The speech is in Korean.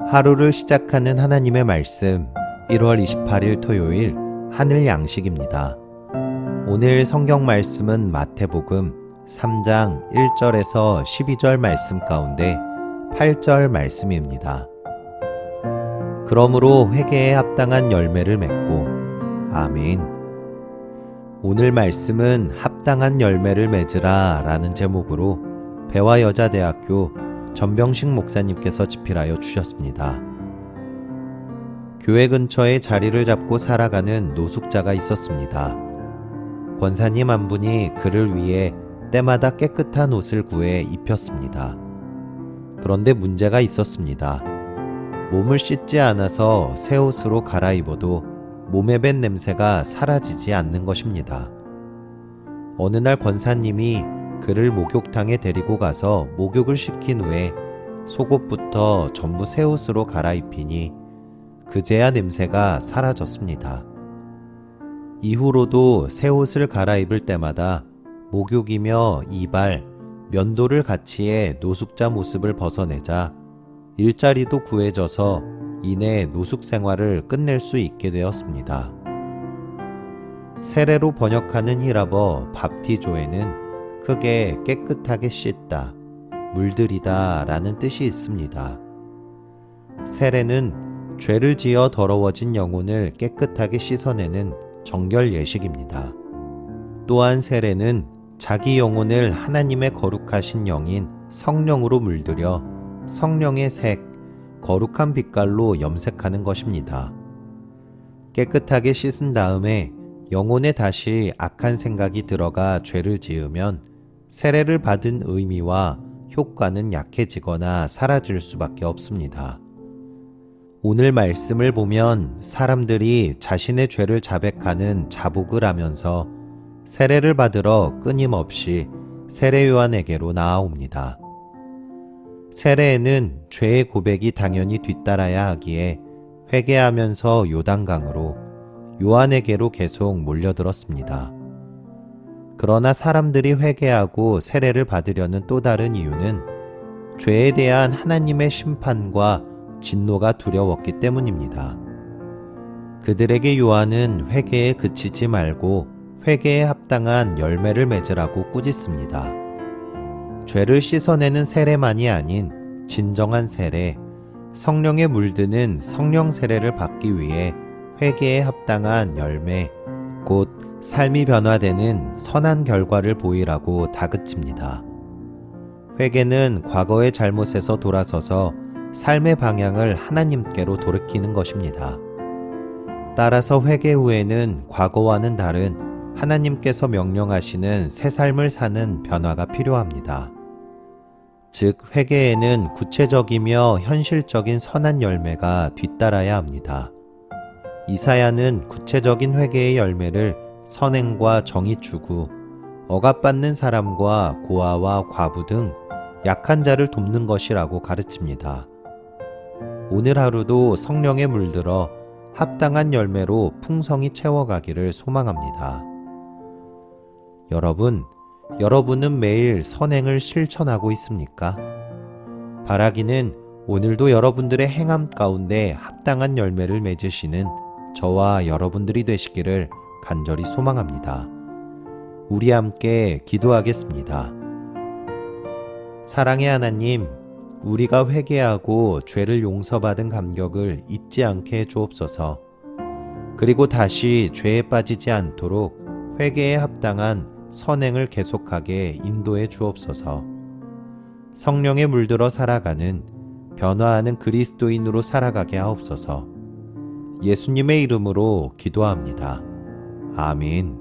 하루를 시작하는 하나님의 말씀 1월 28일 토요일 하늘 양식입니다. 오늘 성경 말씀은 마태복음 3장 1절에서 12절 말씀 가운데 8절 말씀입니다. 그러므로 회개에 합당한 열매를 맺고 아멘. 오늘 말씀은 합당한 열매를 맺으라 라는 제목으로 배화여자대학교 전병식 목사님께서 집필하여 주셨습니다. 교회 근처에 자리를 잡고 살아가는 노숙자가 있었습니다. 권사님 한 분이 그를 위해 때마다 깨끗한 옷을 구해 입혔습니다. 그런데 문제가 있었습니다. 몸을 씻지 않아서 새 옷으로 갈아입어도 몸에 밴 냄새가 사라지지 않는 것입니다. 어느 날 권사님이 그를 목욕탕에 데리고 가서 목욕을 시킨 후에 속옷부터 전부 새 옷으로 갈아입히니 그제야 냄새가 사라졌습니다. 이후로도 새 옷을 갈아입을 때마다 목욕이며 이발, 면도를 같이 해 노숙자 모습을 벗어내자 일자리도 구해져서 이내 노숙 생활을 끝낼 수 있게 되었습니다. 세례로 번역하는 히라버 밥티조에는 크게 깨끗하게 씻다, 물들이다 라는 뜻이 있습니다. 세례는 죄를 지어 더러워진 영혼을 깨끗하게 씻어내는 정결 예식입니다. 또한 세례는 자기 영혼을 하나님의 거룩하신 영인 성령으로 물들여 성령의 색, 거룩한 빛깔로 염색하는 것입니다. 깨끗하게 씻은 다음에 영혼에 다시 악한 생각이 들어가 죄를 지으면 세례를 받은 의미와 효과는 약해지거나 사라질 수밖에 없습니다. 오늘 말씀을 보면 사람들이 자신의 죄를 자백하는 자복을 하면서 세례를 받으러 끊임없이 세례요한에게로 나아옵니다. 세례에는 죄의 고백이 당연히 뒤따라야 하기에 회개하면서 요단강으로 요한에게로 계속 몰려들었습니다. 그러나 사람들이 회개하고 세례를 받으려는 또 다른 이유는 죄에 대한 하나님의 심판과 진노가 두려웠기 때문입니다. 그들에게 요한은 회개에 그치지 말고 회개에 합당한 열매를 맺으라고 꾸짖습니다. 죄를 씻어내는 세례만이 아닌 진정한 세례, 성령에 물드는 성령 세례를 받기 위해 회개에 합당한 열매, 곧 삶이 변화되는 선한 결과를 보이라고 다그칩니다. 회개는 과거의 잘못에서 돌아서서 삶의 방향을 하나님께로 돌이키는 것입니다. 따라서 회개 후에는 과거와는 다른 하나님께서 명령하시는 새 삶을 사는 변화가 필요합니다. 즉, 회개에는 구체적이며 현실적인 선한 열매가 뒤따라야 합니다. 이사야는 구체적인 회개의 열매를 선행과 정의 추구, 억압받는 사람과 고아와 과부 등 약한 자를 돕는 것이라고 가르칩니다. 오늘 하루도 성령에 물들어 합당한 열매로 풍성히 채워가기를 소망합니다. 여러분은 매일 선행을 실천하고 있습니까? 바라기는 오늘도 여러분들의 행함 가운데 합당한 열매를 맺으시는 저와 여러분들이 되시기를 간절히 소망합니다. 우리 함께 기도하겠습니다. 사랑의 하나님, 우리가 회개하고 죄를 용서받은 감격을 잊지 않게 해주옵소서. 그리고 다시 죄에 빠지지 않도록 회개에 합당한 선행을 계속하게 인도해 주옵소서. 성령에 물들어 살아가는 변화하는 그리스도인으로 살아가게 하옵소서. 예수님의 이름으로 기도합니다. 아멘.